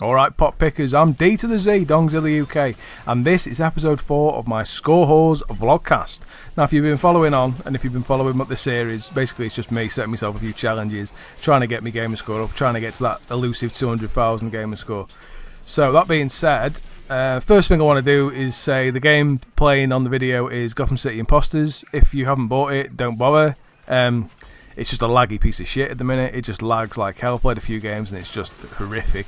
Alright, pot pickers, I'm D to the Z, DongzillerUK, and this is episode 4 of my Scorewhore Vlogcast. Now, if you've been following on, and if you've been following up the series, basically it's just me setting myself a few challenges, trying to get my gamer score up, trying to get to that elusive 200,000 gamer score. So, that being said, first thing I want to do is say the game playing on the video is Gotham City Imposters. If you haven't bought it, don't bother. It's just a laggy piece of shit at the minute. It just lags like hell. Played a few games and it's just horrific.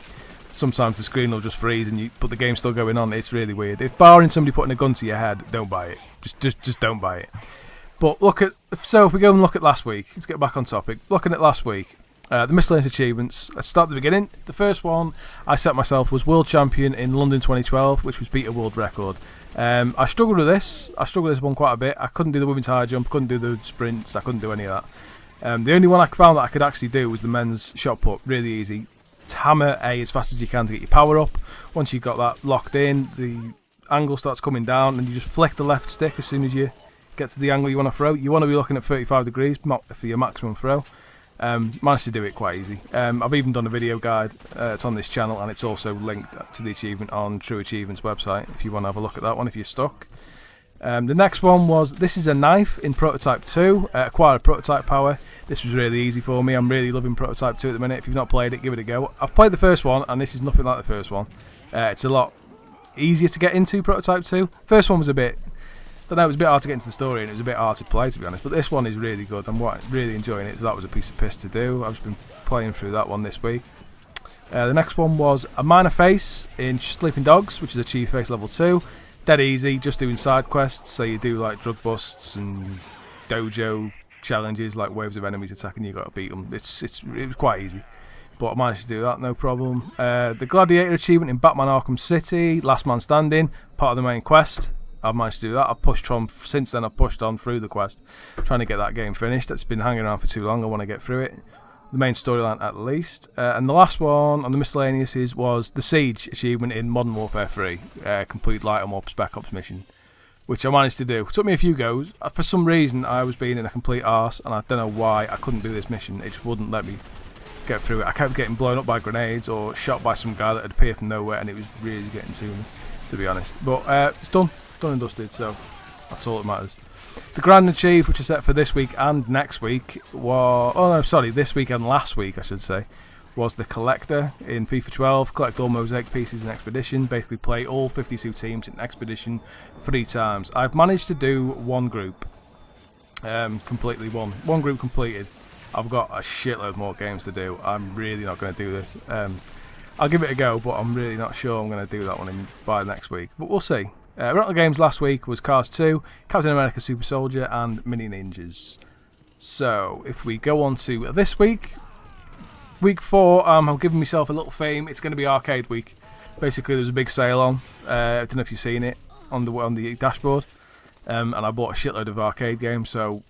Sometimes the screen will just freeze, but the game's still going on. It's really weird. If barring somebody putting a gun to your head, don't buy it. Just don't buy it. But if we go and look at last week, let's get back on topic. Looking at last week, the miscellaneous achievements. Let's start at the beginning. The first one I set myself was World Champion in London 2012, which was beat a world record. I struggled with this. I struggled with this one quite a bit. I couldn't do the women's high jump, couldn't do the sprints, I couldn't do any of that. The only one I found that I could actually do was the men's shot put. Really easy. Hammer A as fast as you can to get your power up. Once you've got that locked in, the angle starts coming down and you just flick the left stick as soon as you get to the angle you want to throw. You want to be looking at 35 degrees for your maximum throw. Managed to do it quite easy. I've even done a video guide. It's on this channel and it's also linked to the achievement on True Achievements website if you want to have a look at that one if you're stuck. The next one was, this is a knife in Prototype 2, acquired prototype power. This was really easy for me. I'm really loving Prototype 2 at the minute. If you've not played it, give it a go. I've played the first one and this is nothing like the first one. It's a lot easier to get into Prototype 2. First one was it was a bit hard to get into the story and it was a bit hard to play, to be honest, but this one is really good. I'm really enjoying it, so that was a piece of piss to do. I've just been playing through that one this week. The next one was a minor face in Sleeping Dogs, which is a chief face level 2. Dead easy, just doing side quests, so you do like drug busts and dojo challenges, like waves of enemies attacking you, got to beat them. It was quite easy, but I managed to do that, no problem. The Gladiator achievement in Batman Arkham City, Last Man Standing, part of the main quest. I've managed to do that. I've pushed on through the quest, trying to get that game finished. It's been hanging around for too long. I want to get through it. The main storyline at least. And the last one on the miscellaneous was the Siege achievement in Modern Warfare 3, complete light and spec ops mission, which I managed to do. It took me a few goes. For some reason I was being in a complete arse and I don't know why I couldn't do this mission. It just wouldn't let me get through it. I kept getting blown up by grenades or shot by some guy that had appeared from nowhere and it was really getting to me, to be honest. But it's done and dusted, so that's all that matters. The Grand Achieve, which is set for this week and next week, this week and last week, I should say, was the Collector in FIFA 12. Collect all mosaic pieces in Expedition. Basically play all 52 teams in Expedition 3 times. I've managed to do one group. Completely one group completed. I've got a shitload more games to do. I'm really not going to do this. I'll give it a go, but I'm really not sure I'm going to do that one by next week. But we'll see. Rental games last week was Cars 2, Captain America Super Soldier and Mini Ninjas. So if we go on to this week, week 4, I'm giving myself a little fame. It's going to be arcade week. Basically there's a big sale on, I don't know if you've seen it on the dashboard, and I bought a shitload of arcade games, so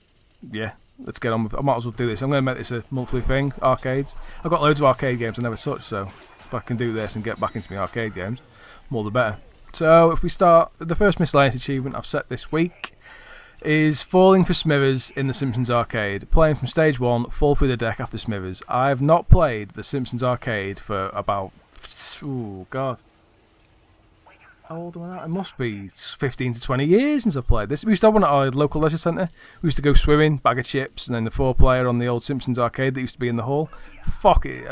yeah, let's get on with it. I might as well do this. I'm going to make this a monthly thing, arcades. I've got loads of arcade games I never touched, so if I can do this and get back into my arcade games, more the better. So if we start, the first miscellaneous achievement I've set this week is falling for Smithers in the Simpsons Arcade. Playing from stage 1, fall through the deck after Smithers. I've not played the Simpsons Arcade for about, oh god, how old am I now? It must be 15 to 20 years since I've played this. We used to have one at our local leisure centre. We used to go swimming, bag of chips, and then the 4-player on the old Simpsons Arcade that used to be in the hall. Fuck it,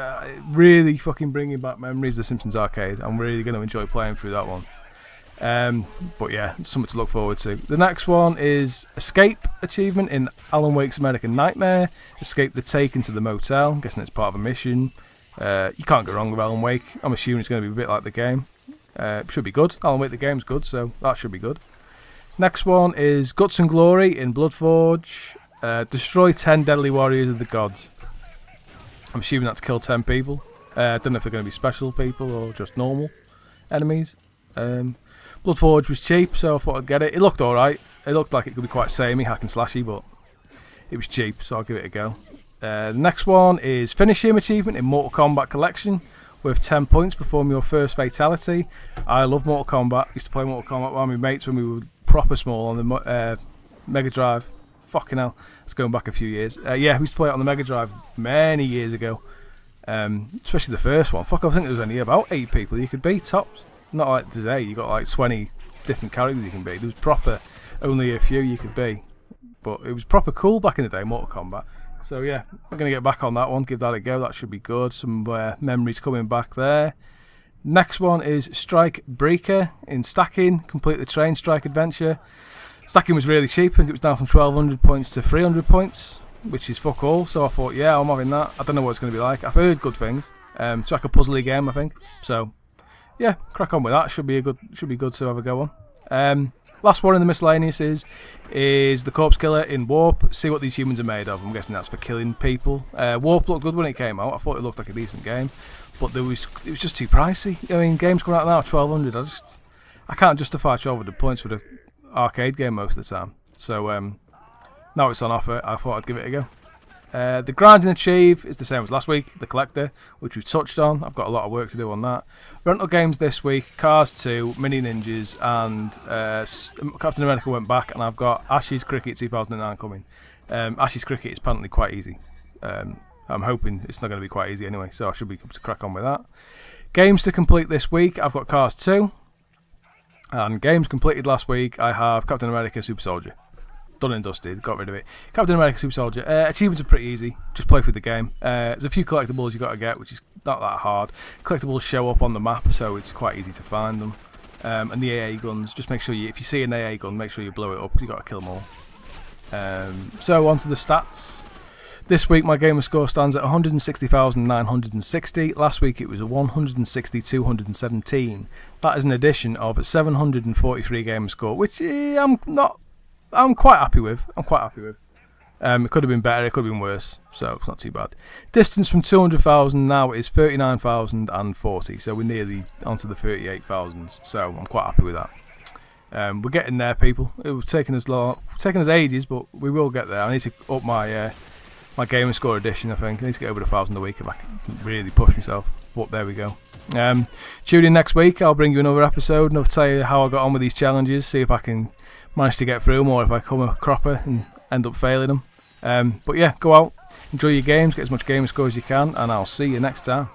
really fucking bringing back memories of the Simpsons Arcade. I'm really going to enjoy playing through that one. But yeah, something to look forward to. The next one is Escape achievement in Alan Wake's American Nightmare. Escape the Taken to the motel. I'm guessing it's part of a mission. You can't go wrong with Alan Wake. I'm assuming it's going to be a bit like the game. Should be good. Alan Wake the game's good, so that should be good. Next one is Guts and Glory in Bloodforge. Destroy 10 deadly warriors of the gods. I'm assuming that's kill 10 people. I don't know if they're going to be special people or just normal enemies. Bloodforge was cheap, so I thought I'd get it. It looked alright. It looked like it could be quite samey, hack and slashy, but it was cheap, so I'll give it a go. The next one is Finish Him achievement in Mortal Kombat Collection. With 10 points, perform your first fatality. I love Mortal Kombat. Used to play Mortal Kombat with my mates when we were proper small on the Mega Drive. Fucking hell, it's going back a few years. Yeah, we used to play it on the Mega Drive many years ago. Especially the first one. Fuck, I think there was only about 8 people you could be, tops. Not like today, you got like 20 different characters you can be. There was proper, only a few you could be. But it was proper cool back in the day, Mortal Kombat. So yeah, I'm going to get back on that one, give that a go, that should be good. Some memories coming back there. Next one is Strike Breaker in stacking, complete the train strike adventure. Stacking was really cheap, I think it was down from 1200 points to 300 points, which is fuck all, so I thought, yeah, I'm having that. I don't know what it's going to be like, I've heard good things. It's like a puzzly game, I think. So yeah, crack on with that, should be good to have a go on. Last one in the miscellaneous is the Corpse Killer in Warp. See what these humans are made of. I'm guessing that's for killing people. Warp looked good when it came out. I thought it looked like a decent game, but it was just too pricey. I mean, games coming out now 1200. I can't justify 1200 points for the arcade game most of the time. So now it's on offer, I thought I'd give it a go. The Grind and Achieve is the same as last week, the Collector, which we've touched on. I've got a lot of work to do on that. Rental games this week, Cars 2, Mini Ninjas, and Captain America went back, and I've got Ashes Cricket 2009 coming. Ashes Cricket is apparently quite easy. I'm hoping it's not going to be quite easy anyway, so I should be able to crack on with that. Games to complete this week, I've got Cars 2, and games completed last week, I have Captain America Super Soldier. Done and dusted, got rid of it. Captain America Super Soldier. Achievements are pretty easy, just play through the game. There's a few collectibles you've got to get, which is not that hard. Collectibles show up on the map, so it's quite easy to find them. And the AA guns, just make sure if you see an AA gun, make sure you blow it up, because you've got to kill them all. So on to the stats. This week my gamer score stands at 160,960. Last week it was a 160,217. That is an addition of 743 gamer score, which I'm quite happy with. It could have been better, it could have been worse, so it's not too bad. Distance from 200,000 now is 39,040, so we're nearly onto the 38,000s, so I'm quite happy with that. We're getting there, people. It was taking us ages, but we will get there. I need to up my gamer score edition, I think. I need to get over 1,000 a week if I can really push myself, but there we go. Tune in next week, I'll bring you another episode, and I'll tell you how I got on with these challenges, see if I can manage to get through them, or if I come a cropper and end up failing them. But yeah, go out, enjoy your games, get as much gamer score as you can, and I'll see you next time.